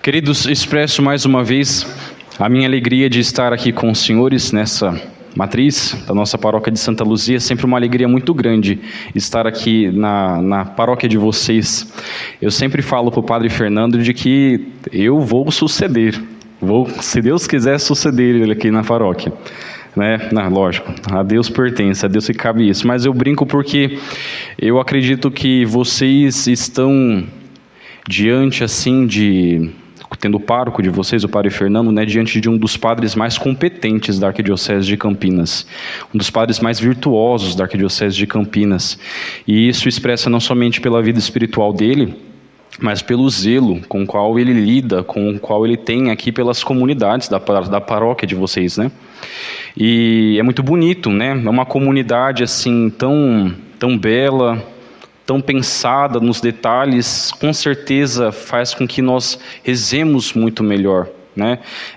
Queridos, expresso mais uma vez a minha alegria de estar aqui com os senhores nessa matriz da nossa paróquia de Santa Luzia. É sempre uma alegria muito grande estar aqui na paróquia de vocês. Eu sempre falo para o Padre Fernando de que eu vou suceder, se Deus quiser, suceder ele aqui na paróquia. Não, lógico, a Deus pertence, a Deus que cabe isso. Mas eu brinco porque eu acredito que vocês estão diante, assim, tendo o pároco de vocês, o Padre Fernando, diante de um dos padres mais competentes da Arquidiocese de Campinas, um dos padres mais virtuosos da Arquidiocese de Campinas, e isso expressa não somente pela vida espiritual dele, mas pelo zelo com o qual ele lida, com o qual ele tem aqui pelas comunidades da paróquia de vocês, E é muito bonito, É uma comunidade assim tão bela, tão pensada nos detalhes, com certeza faz com que nós rezemos muito melhor,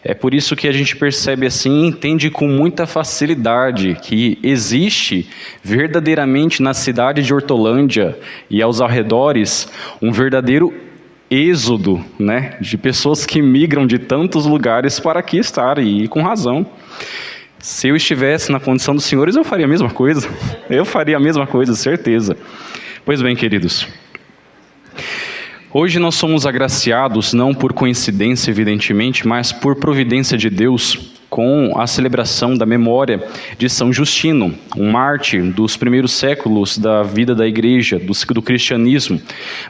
É por isso que a gente percebe assim, entende com muita facilidade que existe verdadeiramente na cidade de Hortolândia e aos arredores um verdadeiro êxodo, de pessoas que migram de tantos lugares para aqui estarem, e com razão. Se eu estivesse na condição dos senhores, eu faria a mesma coisa, certeza. Pois bem, queridos, hoje nós somos agraciados, não por coincidência, evidentemente, mas por providência de Deus, com a celebração da memória de São Justino, um mártir dos primeiros séculos da vida da Igreja, do cristianismo,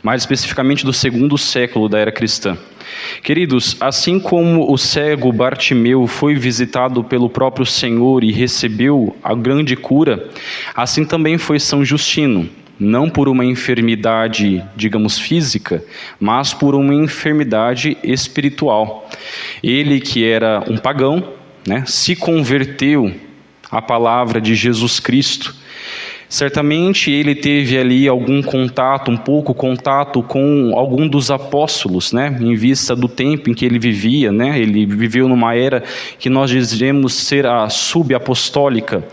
mais especificamente do segundo século da era cristã. Queridos, assim como o cego Bartimeu foi visitado pelo próprio Senhor e recebeu a grande cura, assim também foi São Justino, não por uma enfermidade, digamos, física, mas por uma enfermidade espiritual. Ele, que era um pagão, se converteu à palavra de Jesus Cristo. Certamente ele teve ali um pouco contato com algum dos apóstolos, em vista do tempo em que ele vivia, Ele viveu numa era que nós dizemos ser a subapostólica.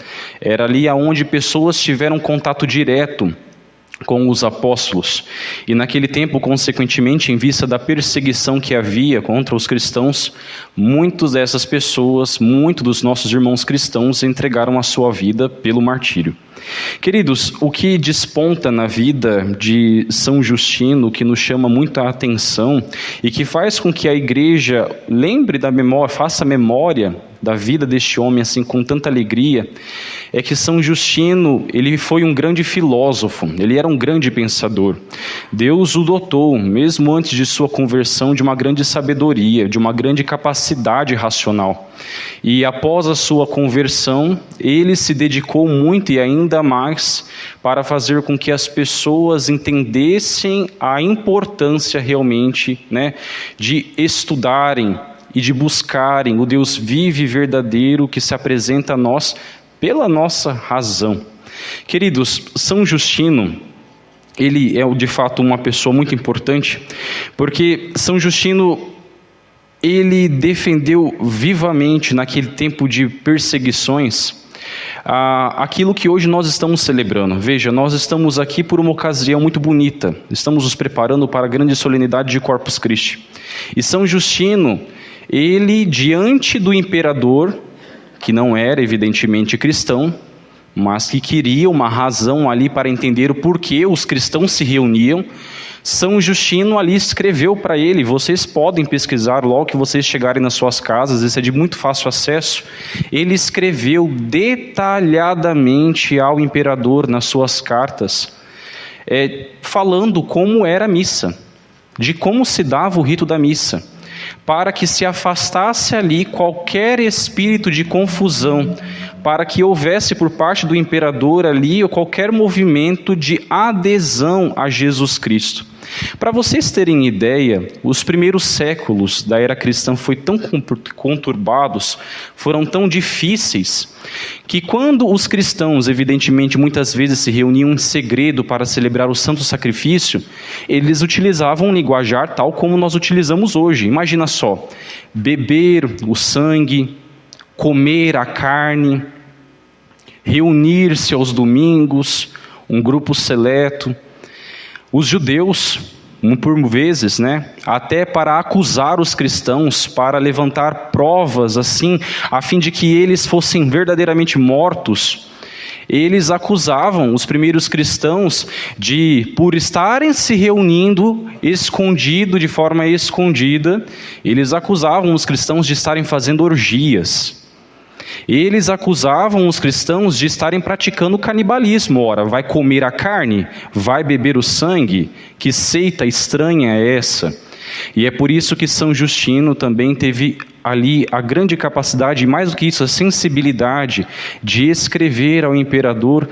Era ali onde pessoas tiveram contato direto com os apóstolos, e naquele tempo, consequentemente, em vista da perseguição que havia contra os cristãos, muitas dessas pessoas, muitos dos nossos irmãos cristãos entregaram a sua vida pelo martírio. Queridos, o que desponta na vida de São Justino, que nos chama muita atenção e que faz com que a Igreja lembre da memória, faça memória da vida deste homem assim com tanta alegria, é que São Justino, ele foi um grande filósofo, ele era um grande pensador. Deus o dotou, mesmo antes de sua conversão, de uma grande sabedoria, de uma grande capacidade racional. E após a sua conversão, ele se dedicou muito e ainda mais para fazer com que as pessoas entendessem a importância realmente, de estudarem e de buscarem o Deus vivo e verdadeiro que se apresenta a nós pela nossa razão. Queridos, São Justino, ele é de fato uma pessoa muito importante, porque São Justino, ele defendeu vivamente naquele tempo de perseguições aquilo que hoje nós estamos celebrando. Veja, nós estamos aqui por uma ocasião muito bonita, estamos nos preparando para a grande solenidade de Corpus Christi, e São Justino, ele, diante do imperador, que não era evidentemente cristão, mas que queria uma razão ali para entender o porquê os cristãos se reuniam, São Justino ali escreveu para ele. Vocês podem pesquisar logo que vocês chegarem nas suas casas, isso é de muito fácil acesso. Ele escreveu detalhadamente ao imperador nas suas cartas, falando como era a missa, de como se dava o rito da missa, para que se afastasse ali qualquer espírito de confusão, para que houvesse por parte do imperador ali qualquer movimento de adesão a Jesus Cristo. Para vocês terem ideia, os primeiros séculos da era cristã foram tão conturbados, foram tão difíceis, que quando os cristãos, evidentemente, muitas vezes se reuniam em segredo para celebrar o santo sacrifício, eles utilizavam um linguajar tal como nós utilizamos hoje. Imagina só, beber o sangue, comer a carne, reunir-se aos domingos, um grupo seleto. Os judeus, por vezes, até para acusar os cristãos, para levantar provas assim, a fim de que eles fossem verdadeiramente mortos. Eles acusavam os primeiros cristãos de, por estarem se reunindo de forma escondida, eles acusavam os cristãos de estarem fazendo orgias. Eles acusavam os cristãos de estarem praticando canibalismo. Ora, vai comer a carne? Vai beber o sangue? Que seita estranha é essa? E é por isso que São Justino também teve ali a grande capacidade, mais do que isso, a sensibilidade de escrever ao imperador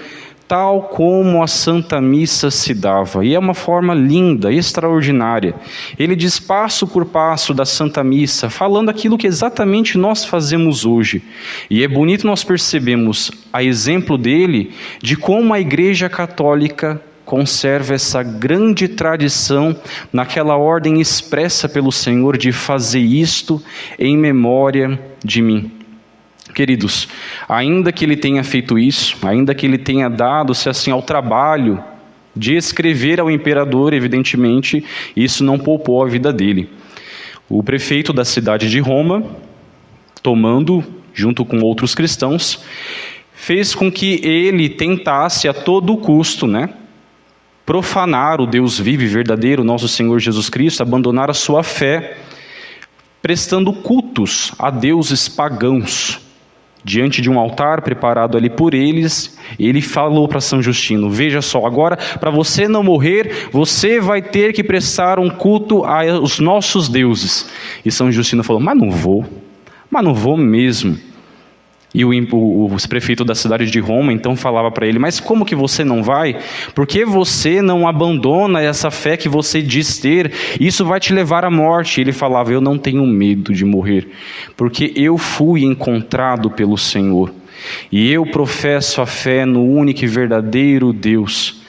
tal como a Santa Missa se dava. E é uma forma linda, extraordinária. Ele diz passo por passo da Santa Missa, falando aquilo que exatamente nós fazemos hoje. E é bonito nós percebemos, a exemplo dele, de como a Igreja Católica conserva essa grande tradição naquela ordem expressa pelo Senhor de fazer isto em memória de mim. Queridos, ainda que ele tenha feito isso, ainda que ele tenha dado-se assim ao trabalho de escrever ao imperador, evidentemente, isso não poupou a vida dele. O prefeito da cidade de Roma, tomando, junto com outros cristãos, fez com que ele tentasse a todo custo, profanar o Deus vivo e verdadeiro, nosso Senhor Jesus Cristo, abandonar a sua fé, prestando cultos a deuses pagãos. Diante de um altar preparado ali por eles, ele falou para São Justino: veja só, agora para você não morrer, você vai ter que prestar um culto aos nossos deuses. E São Justino falou: mas não vou mesmo. E o prefeito da cidade de Roma então falava para ele: mas como que você não vai? Por que você não abandona essa fé que você diz ter? Isso vai te levar à morte. E ele falava: eu não tenho medo de morrer, porque eu fui encontrado pelo Senhor, e eu professo a fé no único e verdadeiro Deus.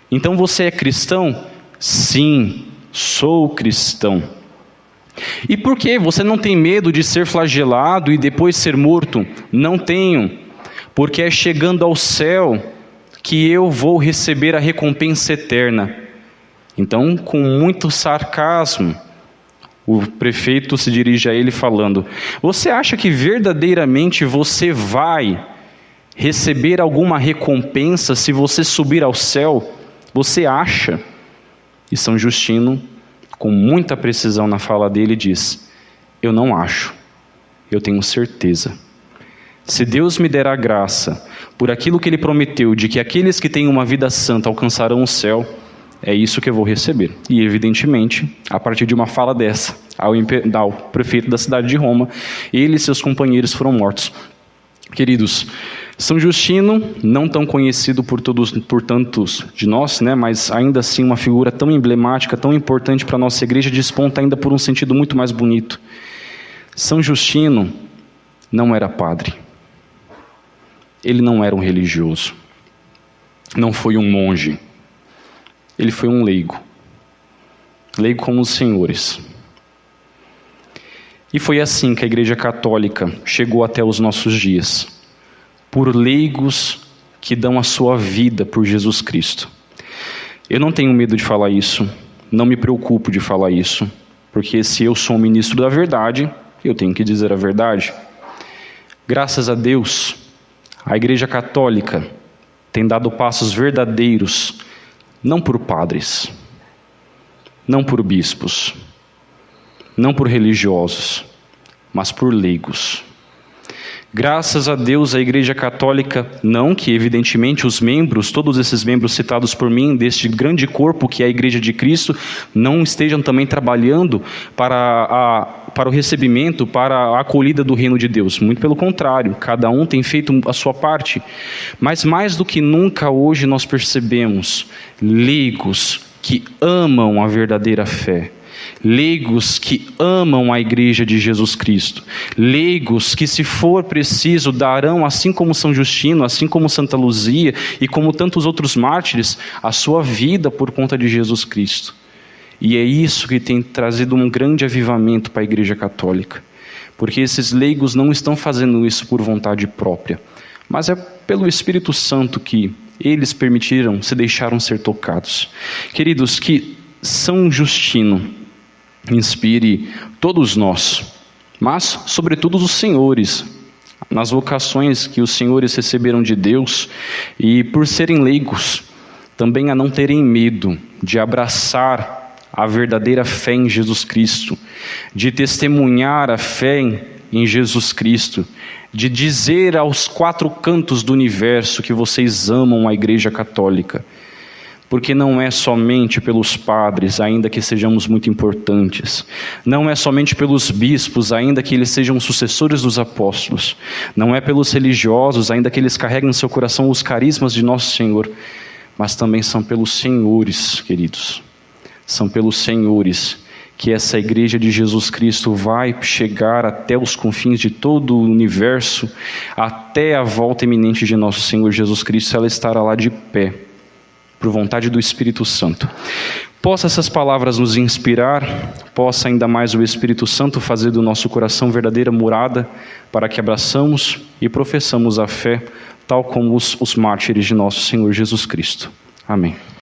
Então você é cristão? Sim, sou cristão. E por que você não tem medo de ser flagelado e depois ser morto? Não tenho, porque é chegando ao céu que eu vou receber a recompensa eterna. Então, com muito sarcasmo, o prefeito se dirige a ele falando: você acha que verdadeiramente você vai receber alguma recompensa se você subir ao céu? Você acha? E São Justino, com muita precisão na fala dele, diz: eu não acho, eu tenho certeza. Se Deus me der a graça, por aquilo que Ele prometeu, de que aqueles que têm uma vida santa alcançarão o céu, é isso que eu vou receber. E evidentemente, a partir de uma fala dessa, ao prefeito da cidade de Roma, ele e seus companheiros foram mortos. Queridos, São Justino, não tão conhecido por tantos de nós, mas ainda assim uma figura tão emblemática, tão importante para a nossa igreja, desponta ainda por um sentido muito mais bonito. São Justino não era padre, ele não era um religioso, não foi um monge, ele foi um leigo como os senhores. E foi assim que a Igreja Católica chegou até os nossos dias, por leigos que dão a sua vida por Jesus Cristo. Eu não tenho medo de falar isso, não me preocupo de falar isso, porque se eu sou um ministro da verdade, eu tenho que dizer a verdade. Graças a Deus, a Igreja Católica tem dado passos verdadeiros, não por padres, não por bispos, não por religiosos, mas por leigos. Graças a Deus, a Igreja Católica, não que evidentemente os membros, todos esses membros citados por mim, deste grande corpo que é a Igreja de Cristo, não estejam também trabalhando para o recebimento, para a acolhida do reino de Deus. Muito pelo contrário, cada um tem feito a sua parte. Mas mais do que nunca hoje nós percebemos leigos que amam a verdadeira fé, leigos que amam a Igreja de Jesus Cristo, leigos que, se for preciso, darão, assim como São Justino, assim como Santa Luzia e como tantos outros mártires, a sua vida por conta de Jesus Cristo. E é isso que tem trazido um grande avivamento para a Igreja Católica, porque esses leigos não estão fazendo isso por vontade própria, mas é pelo Espírito Santo que eles se deixaram ser tocados. Queridos, que São Justino inspire todos nós, mas sobretudo os senhores, nas vocações que os senhores receberam de Deus, e por serem leigos, também a não terem medo de abraçar a verdadeira fé em Jesus Cristo, de testemunhar a fé em Jesus Cristo, de dizer aos quatro cantos do universo que vocês amam a Igreja Católica. Porque não é somente pelos padres, ainda que sejamos muito importantes. Não é somente pelos bispos, ainda que eles sejam sucessores dos apóstolos. Não é pelos religiosos, ainda que eles carreguem no seu coração os carismas de nosso Senhor. Mas também são pelos senhores, queridos. São pelos senhores que essa Igreja de Jesus Cristo vai chegar até os confins de todo o universo, até a volta iminente de nosso Senhor Jesus Cristo. Ela estará lá de pé, por vontade do Espírito Santo. Possa essas palavras nos inspirar, possa ainda mais o Espírito Santo fazer do nosso coração verdadeira morada, para que abraçamos e professamos a fé, tal como os mártires de nosso Senhor Jesus Cristo. Amém.